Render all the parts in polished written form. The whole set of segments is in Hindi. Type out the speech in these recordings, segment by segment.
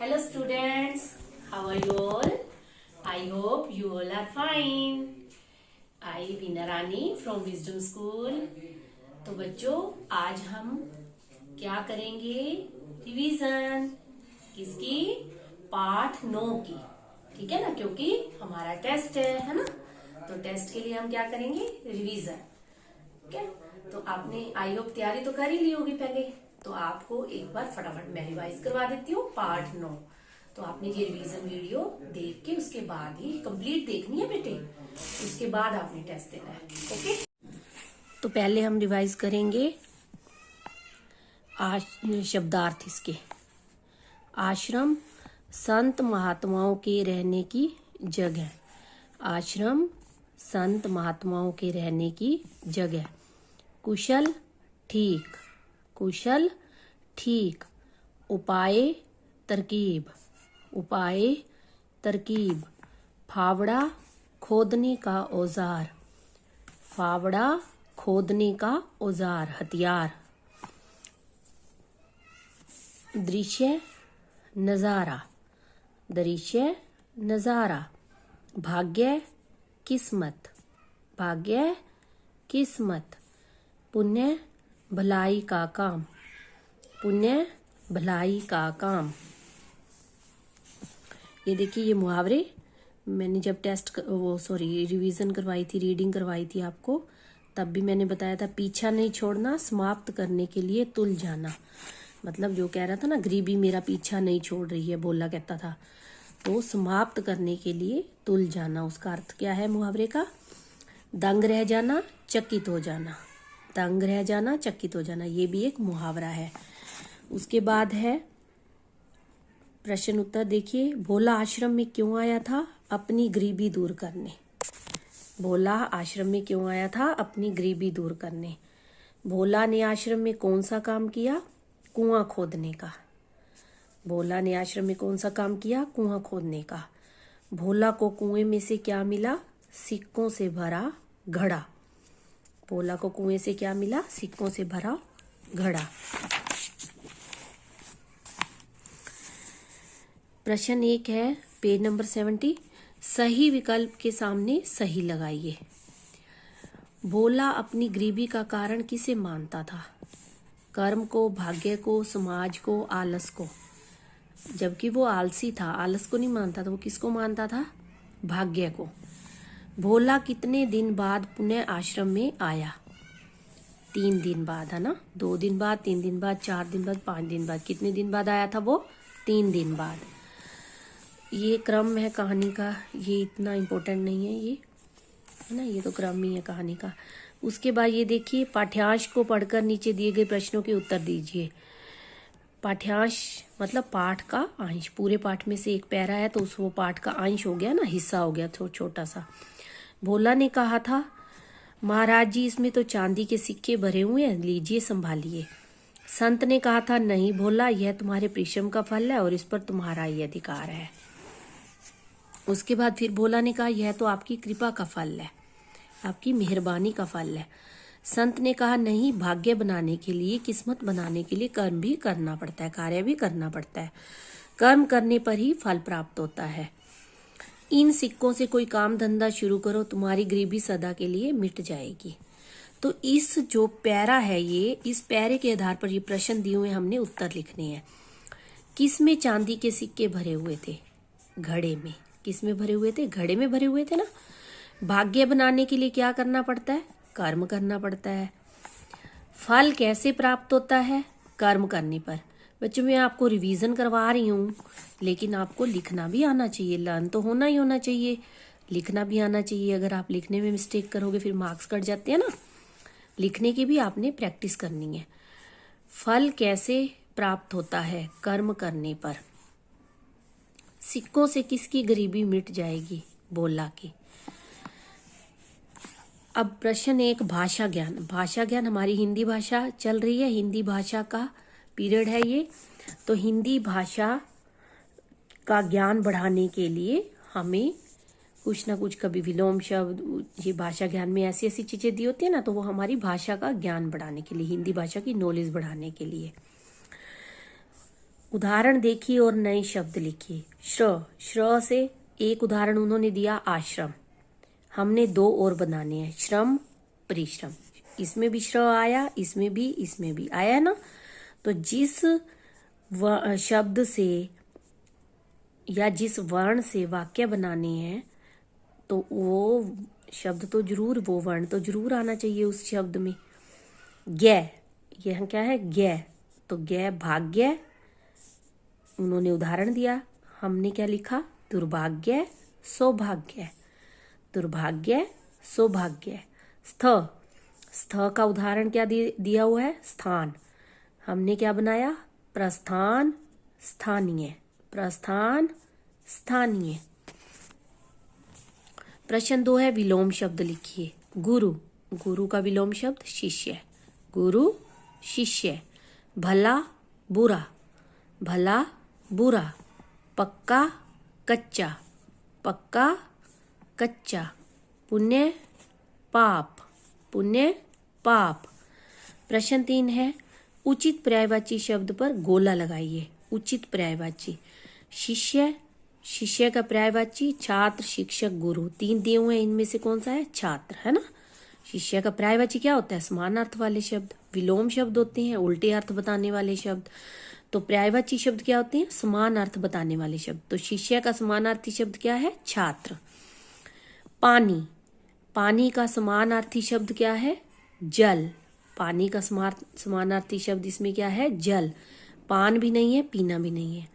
Hello students, how are you all? I hope you all are fine. I Veena Rani from Wisdom School. तो बच्चों आज हम क्या करेंगे? रिवीजन किसकी? पाठ 9 की। ठीक है ना, क्योंकि हमारा टेस्ट है ना, तो टेस्ट के लिए हम क्या करेंगे? रिवीजन। ठीक है, तो आपने आई होप तैयारी तो कर ही ली होगी पहले, तो आपको एक बार फटाफट मैं रिवाइज करवा देती हूँ पार्ट 9। तो आपने ये रिवीजन वीडियो देख के उसके बाद ही कंप्लीट देखनी है बेटे, उसके बाद आपने टेस्ट देना है। ओके, तो पहले हम रिवाइज करेंगे शब्दार्थ इसके। आश्रम संत महात्माओं के रहने की जगह। आश्रम संत महात्माओं के रहने की जगह। कुशल ठीक। कुशल ठीक। उपाय तरकीब। उपाय तरकीब। फावड़ा खोदने का औजार। फावड़ा खोदने का औजार, हथियार। दृश्य नजारा। दृश्य नजारा। भाग्य किस्मत। भाग्य किस्मत। पुण्य भलाई का काम। पुण्य भलाई का काम। ये देखिए, ये मुहावरे मैंने जब रिवीजन करवाई थी, रीडिंग करवाई थी आपको, तब भी मैंने बताया था पीछा नहीं छोड़ना, समाप्त करने के लिए तुल जाना। मतलब जो कह रहा था ना, गरीबी मेरा पीछा नहीं छोड़ रही है, भोला कहता था, तो समाप्त करने के लिए तुल जाना, उसका अर्थ क्या है मुहावरे का? दंग रह जाना, चकित हो जाना। दंग रह जाना, चकित हो जाना, ये भी एक मुहावरा है। उसके बाद है प्रश्न उत्तर। देखिए, भोला आश्रम में क्यों आया था? अपनी गरीबी दूर करने। भोला आश्रम में क्यों आया था? अपनी गरीबी दूर करने। भोला ने आश्रम में कौन सा काम किया? कुआं खोदने का। भोला ने आश्रम में कौन सा काम किया? कुआं खोदने का। भोला को कुएं में से क्या मिला? सिक्कों से भरा घड़ा। भोला को कुएं से क्या मिला? सिक्कों से भरा घड़ा। प्रश्न 1 है, पेज नंबर 70। सही विकल्प के सामने सही लगाइए। भोला अपनी गरीबी का कारण किसे मानता था? कर्म को, भाग्य को, समाज को, आलस को। जबकि वो आलसी था, आलस को नहीं मानता था, वो किसको मानता था? भाग्य को। भोला कितने दिन बाद पुनः आश्रम में आया? 3 दिन बाद, है ना? 2 दिन बाद, 3 दिन बाद, 4 दिन बाद, 5 दिन बाद। कितने दिन बाद आया था वो? 3 दिन बाद। ये क्रम है कहानी का, ये इतना इम्पोर्टेंट नहीं है, ये है ना, ये तो क्रम ही है कहानी का। उसके बाद ये देखिए, पाठ्यांश को पढ़कर नीचे दिए गए प्रश्नों के उत्तर दीजिए। पाठ्यांश मतलब पाठ का अंश। पूरे पाठ में से एक पैरा है, तो उस वो पाठ का अंश हो गया ना, हिस्सा हो गया छोटा सा। भोला ने कहा था, महाराज जी इसमें तो चांदी के सिक्के भरे हुए हैं, लीजिए संभालिए। संत ने कहा था, नहीं भोला, यह तुम्हारे परिश्रम का फल है और इस पर तुम्हारा ही अधिकार है। उसके बाद फिर भोला ने कहा, यह तो आपकी कृपा का फल है, आपकी मेहरबानी का फल है। संत ने कहा, नहीं, भाग्य बनाने के लिए, किस्मत बनाने के लिए कर्म भी करना पड़ता है, कार्य भी करना पड़ता है। कर्म करने पर ही फल प्राप्त होता है। इन सिक्कों से कोई काम धंधा शुरू करो, तुम्हारी गरीबी सदा के लिए मिट जाएगी। तो इस जो पैरा है, ये इस पैरे के आधार पर ये प्रश्न दिए हुए हमने उत्तर लिखने हैं। किस में चांदी के सिक्के भरे हुए थे? घड़े में। किस में भरे हुए थे? घड़े में भरे हुए थे ना। भाग्य बनाने के लिए क्या करना पड़ता है? कर्म करना पड़ता है। फल कैसे प्राप्त होता है? कर्म करने पर। बच्चों, मैं आपको रिवीजन करवा रही हूँ, लेकिन आपको लिखना भी आना चाहिए। लर्न तो होना ही होना चाहिए, लिखना भी आना चाहिए। अगर आप लिखने में मिस्टेक करोगे फिर मार्क्स कट जाते हैं ना। लिखने की भी आपने प्रैक्टिस करनी है। फल कैसे प्राप्त होता है? कर्म करने पर। सिक्कों से किसकी गरीबी मिट जाएगी? भोला की। अब प्रश्न 1, भाषा ज्ञान। भाषा ज्ञान, हमारी हिंदी भाषा चल रही है, हिंदी भाषा का पीरियड है ये। तो हिंदी भाषा का ज्ञान बढ़ाने के लिए हमें कुछ ना कुछ, कभी विलोम शब्द, ये भाषा ज्ञान में ऐसी ऐसी चीजें दी होती है ना, तो वो हमारी भाषा का ज्ञान बढ़ाने के लिए, हिंदी भाषा की नॉलेज बढ़ाने के लिए। उदाहरण देखिए और नए शब्द लिखिए। श्र से एक उदाहरण उन्होंने दिया आश्रम। हमने 2 और बनाने हैं, श्रम परिश्रम। इसमें भी श्र आया, इसमें भी आया ना। तो जिस शब्द से या जिस वर्ण से वाक्य बनाने हैं तो वो शब्द तो जरूर, वो वर्ण तो जरूर आना चाहिए उस शब्द में। गे, यह क्या है? गे। तो गे भाग्य, उन्होंने उदाहरण दिया। हमने क्या लिखा? दुर्भाग्य सौभाग्य। दुर्भाग्य सौभाग्य। स्थ, स्थ का उदाहरण क्या दिया हुआ है? स्थान। हमने क्या बनाया? प्रस्थान स्थानीय। प्रस्थान स्थानीय। प्रश्न 2 है, विलोम शब्द लिखिए। गुरु, गुरु का विलोम शब्द शिष्य। गुरु शिष्य। भला बुरा, भला बुरा। पक्का कच्चा, पक्का कच्चा। पुण्य पाप, पुण्य पाप। प्रश्न 3 है, उचित पर्यायवाची शब्द पर गोला लगाइए। उचित पर्यायवाची। शिष्य, शिष्य का पर्यायवाची छात्र शिक्षक गुरु। 3 दिए हुए हैं, इनमें से कौन सा है? छात्र, है ना। शिष्य का पर्यायवाची क्या होता है? समान अर्थ वाले शब्द। विलोम शब्द होते हैं उल्टे अर्थ बताने वाले शब्द। तो पर्यायवाची शब्द क्या होते हैं? समान अर्थ बताने वाले शब्द। तो शिष्य का समानार्थी शब्द क्या है? छात्र। पानी, पानी का समानार्थी शब्द क्या है? जल। पानी का समानार्थी शब्द इसमें क्या है? जल। पान भी नहीं है, पीना भी नहीं है।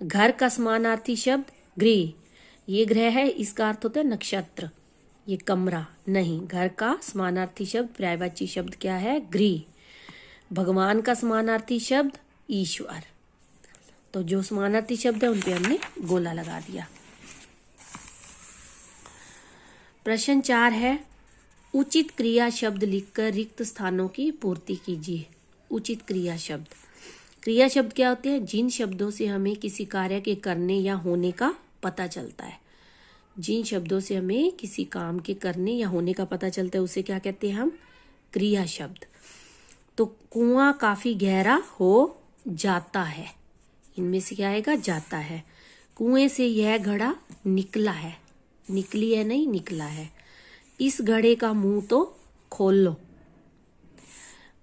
घर का समानार्थी शब्द गृह। ये गृह है, इसका अर्थ होता है नक्षत्र। ये कमरा नहीं। घर का समानार्थी शब्द पर्यायवाची शब्द क्या है? गृह। भगवान का समानार्थी शब्द ईश्वर। तो जो समानार्थी शब्द है उन पे हमने गोला लगा दिया। प्रश्न 4 है, उचित क्रिया शब्द लिखकर रिक्त स्थानों की पूर्ति कीजिए। उचित क्रिया शब्द। क्रिया शब्द क्या होते हैं? जिन शब्दों से हमें किसी कार्य के करने या होने का पता चलता है। जिन शब्दों से हमें किसी काम के करने या होने का पता चलता है उसे क्या कहते हैं हम? क्रिया शब्द। तो कुआं काफी गहरा हो जाता है, इनमें से क्या आएगा? जाता है। कुएं से यह घड़ा निकला है, निकली है नहीं, निकला है। इस घड़े का मुंह तो खोल लो।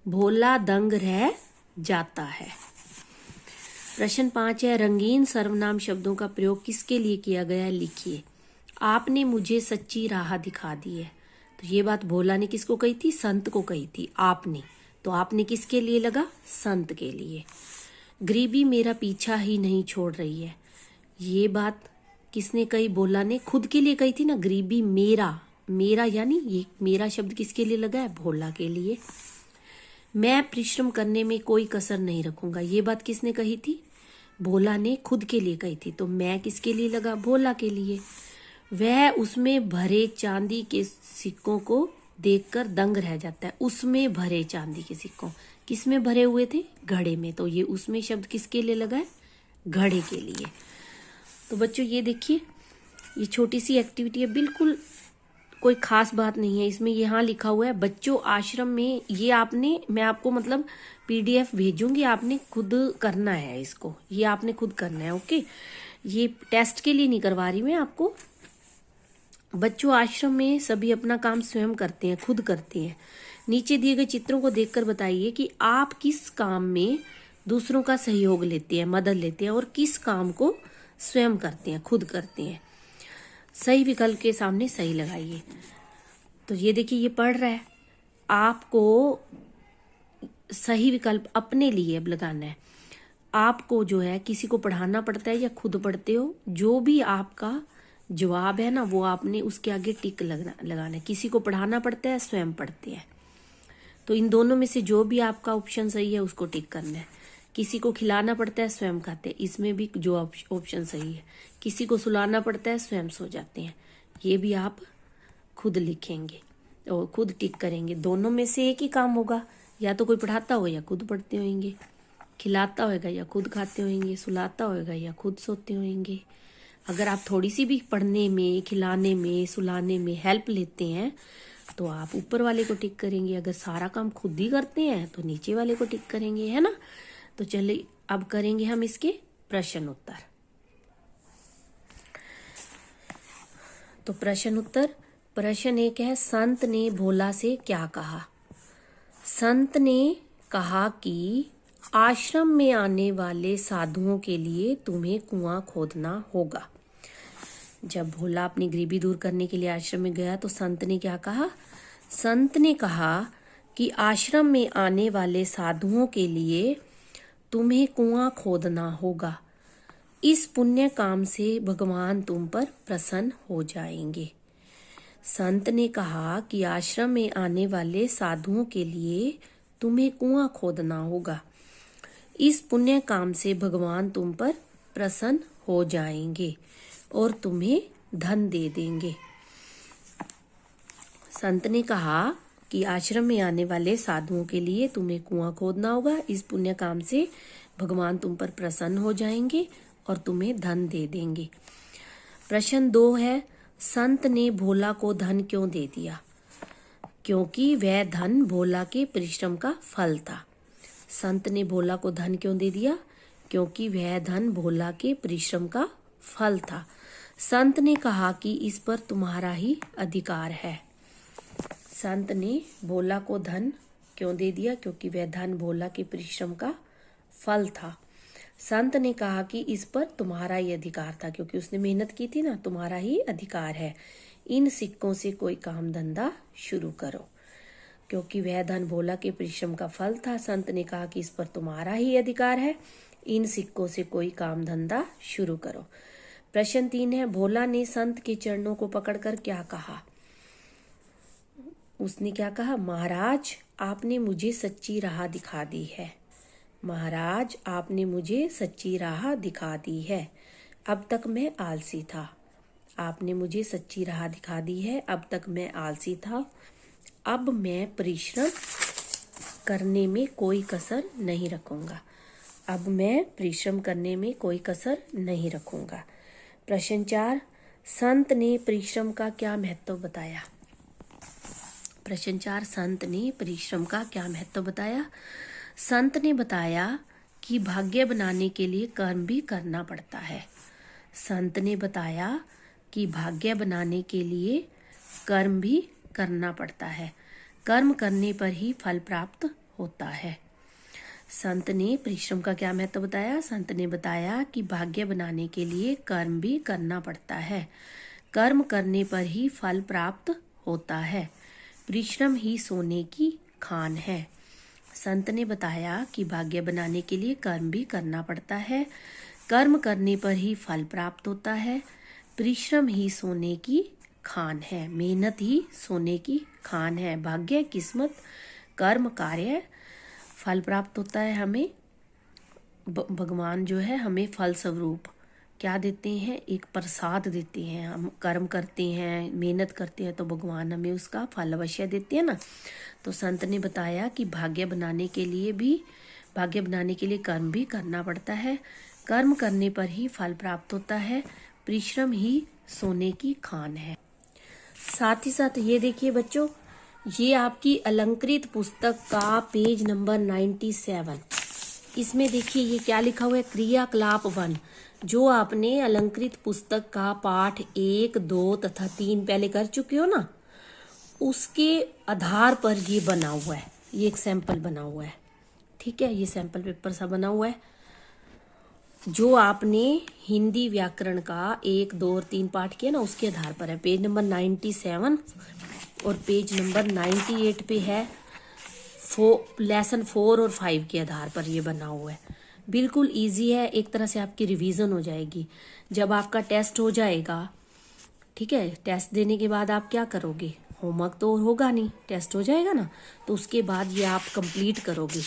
भोला दंग रह जाता है। प्रश्न 5 है, रंगीन सर्वनाम शब्दों का प्रयोग किसके लिए किया गया है? लिखिए। आपने मुझे सच्ची राह दिखा दी है। तो ये बात भोला ने किसको कही थी? संत को कही थी। आपने, तो आपने किसके लिए लगा? संत के लिए। गरीबी मेरा पीछा ही नहीं छोड़ रही है। ये बात किसने कही? भोला ने खुद के लिए कही थी ना। गरीबी मेरा, मेरा यानी ये मेरा शब्द किसके लिए लगा है? भोला के लिए। मैं परिश्रम करने में कोई कसर नहीं रखूंगा। ये बात किसने कही थी? भोला ने खुद के लिए कही थी। तो मैं किसके लिए लगा? भोला के लिए। वह उसमें भरे चांदी के सिक्कों को देखकर दंग रह जाता है। उसमें भरे चांदी के सिक्कों, किसमें भरे हुए थे? घड़े में। तो ये उसमें शब्द किसके लिए लगा है? घड़े के लिए। तो बच्चों ये देखिए, ये छोटी सी एक्टिविटी है, बिल्कुल कोई खास बात नहीं है इसमें। यहाँ लिखा हुआ है बच्चों आश्रम में। ये आपने, मैं आपको मतलब PDF भेजूंगी, आपने खुद करना है इसको। ये आपने खुद करना है, ओके। ये टेस्ट के लिए नहीं करवा रही मैं आपको। बच्चों आश्रम में सभी अपना काम स्वयं करते हैं, खुद करते हैं। नीचे दिए गए चित्रों को देखकर बताइए कि आप किस काम में दूसरों का सहयोग लेते हैं, मदद लेते हैं, और किस काम को स्वयं करते हैं, खुद करते हैं। सही विकल्प के सामने सही लगाइए। तो ये देखिए, ये पढ़ रहा है। आपको सही विकल्प अपने लिए अब लगाना है। आपको जो है किसी को पढ़ाना पड़ता है या खुद पढ़ते हो, जो भी आपका जवाब है ना वो आपने उसके आगे टिक लगाना है। किसी को पढ़ाना पड़ता है, स्वयं पढ़ते हैं। तो इन दोनों में से जो भी आपका ऑप्शन सही है उसको टिक करना है। किसी को खिलाना पड़ता है, स्वयं खाते हैं, इसमें भी जो ऑप्शन सही है। किसी को सुलाना पड़ता है, स्वयं सो जाते हैं, ये भी आप खुद लिखेंगे और खुद टिक करेंगे। दोनों में से एक ही काम होगा, या तो कोई पढ़ाता होगा या खुद पढ़ते होंगे, खिलाता होगा या खुद खाते होंगे, सुलाता होगा या खुद सोते होंगे। अगर आप थोड़ी सी भी पढ़ने में, खिलाने में, सुलाने में हेल्प लेते हैं तो आप ऊपर वाले को टिक करेंगे। अगर सारा काम खुद ही करते हैं तो नीचे वाले को टिक करेंगे, है ना। तो चलिए अब करेंगे हम इसके प्रश्न उत्तर। तो प्रश्न उत्तर, प्रश्न एक है, संत ने भोला से क्या कहा? संत ने कहा कि आश्रम में आने वाले साधुओं के लिए तुम्हें कुआं खोदना होगा। जब भोला अपनी गरीबी दूर करने के लिए आश्रम में गया तो संत ने क्या कहा? संत ने कहा कि आश्रम में आने वाले साधुओं के लिए तुम्हें कुआं खोदना होगा। इस पुण्य काम से भगवान तुम पर प्रसन्न हो जाएंगे। संत ने कहा कि आश्रम में आने वाले साधुओं के लिए तुम्हें कुआं खोदना होगा। इस पुण्य काम से भगवान तुम पर प्रसन्न हो जाएंगे और तुम्हें धन दे देंगे। संत ने कहा कि आश्रम में आने वाले साधुओं के लिए तुम्हें कुआं खोदना होगा। इस पुण्य काम से भगवान तुम पर प्रसन्न हो जाएंगे और तुम्हें धन दे देंगे। प्रश्न 2 है, संत ने भोला को धन क्यों दे दिया? क्योंकि वह धन भोला के परिश्रम का फल था। संत ने भोला को धन क्यों दे दिया? क्योंकि वह धन भोला के परिश्रम का फल था। संत ने कहा कि इस पर तुम्हारा ही अधिकार है। संत ने भोला को धन क्यों दे दिया? क्योंकि वह धन भोला के परिश्रम का फल था। संत ने कहा कि इस पर तुम्हारा ही अधिकार था, क्योंकि उसने मेहनत की थी ना, तुम्हारा ही अधिकार है। इन सिक्कों से कोई काम धंधा शुरू करो। क्योंकि वह धन भोला के परिश्रम का फल था, संत ने कहा कि इस पर तुम्हारा ही अधिकार है। इन सिक्कों से कोई काम धंधा शुरू करो। प्रश्न 3 है, भोला ने संत के चरणों को पकड़कर क्या कहा? उसने क्या कहा? महाराज, आपने मुझे सच्ची राह दिखा दी है। महाराज, आपने मुझे सच्ची राह दिखा दी है। अब तक मैं आलसी था। आपने मुझे सच्ची राह दिखा दी है। अब तक मैं आलसी था। अब मैं परिश्रम करने में कोई कसर नहीं रखूंगा। अब मैं परिश्रम करने में कोई कसर नहीं रखूंगा। प्रश्न 4, संत ने परिश्रम का क्या महत्व बताया? प्रश्न 4, संत ने परिश्रम का क्या महत्व बताया? संत ने बताया कि भाग्य बनाने के लिए कर्म भी करना पड़ता है। संत ने बताया कि भाग्य बनाने के लिए कर्म भी करना पड़ता है। कर्म करने पर ही फल प्राप्त होता है। संत ने परिश्रम का क्या महत्व बताया? संत ने बताया कि भाग्य बनाने के लिए कर्म भी करना पड़ता है। कर्म करने पर ही फल प्राप्त होता है। परिश्रम ही सोने की खान है। संत ने बताया कि भाग्य बनाने के लिए कर्म भी करना पड़ता है। कर्म करने पर ही फल प्राप्त होता है। परिश्रम ही सोने की खान है। मेहनत ही सोने की खान है। भाग्य, किस्मत, कर्म, कार्य, फल प्राप्त होता है हमें। भगवान जो है हमें फल स्वरूप क्या देते हैं? एक प्रसाद देते हैं। हम कर्म करते हैं, मेहनत करते हैं तो भगवान हमें उसका फल अवश्य देते हैं ना। तो संत ने बताया कि भाग्य बनाने के लिए कर्म भी करना पड़ता है। कर्म करने पर ही फल प्राप्त होता है। परिश्रम ही सोने की खान है। साथ ही साथ ये देखिए बच्चों, ये आपकी अलंकृत पुस्तक का पेज नंबर 97। इसमें देखिए ये क्या लिखा हुआ है? क्रियाकलाप 1। जो आपने अलंकृत पुस्तक का पाठ 1, 2 तथा 3 पहले कर चुके हो ना, उसके आधार पर ये बना हुआ है। ये एक सैंपल बना हुआ है, ठीक है। ये सैंपल पेपर सा बना हुआ है। जो आपने हिंदी व्याकरण का 1, 2 और 3 पाठ किया ना, उसके आधार पर है। पेज नंबर 97 और पेज नंबर 98 पे है। लेसन 4 और 5 के आधार पर ये बना हुआ है। बिल्कुल इजी है। एक तरह से आपकी रिवीजन हो जाएगी। जब आपका टेस्ट हो जाएगा, ठीक है, टेस्ट देने के बाद आप क्या करोगे? होमवर्क तो होगा नहीं, टेस्ट हो जाएगा ना, तो उसके बाद ये आप कंप्लीट करोगे।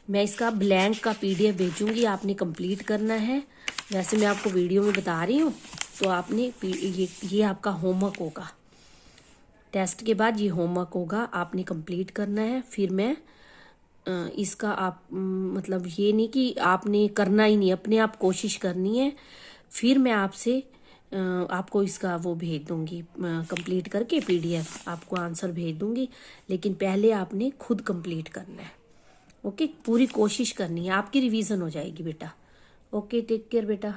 मैं इसका ब्लैंक का PDF भेजूंगी, आपने कंप्लीट करना है। वैसे मैं आपको वीडियो में बता रही हूँ, तो आपने ये आपका होमवर्क होगा। टेस्ट के बाद ये होमवर्क होगा, आपने कंप्लीट करना है। फिर मैं इसका आप मतलब ये नहीं कि आपने करना ही नहीं, अपने आप कोशिश करनी है। फिर मैं आपसे आपको इसका वो भेज दूंगी, कंप्लीट करके PDF आपको आंसर भेज दूंगी। लेकिन पहले आपने खुद कंप्लीट करना है, ओके, पूरी कोशिश करनी है, आपकी रिवीजन हो जाएगी बेटा। ओके, टेक केयर बेटा।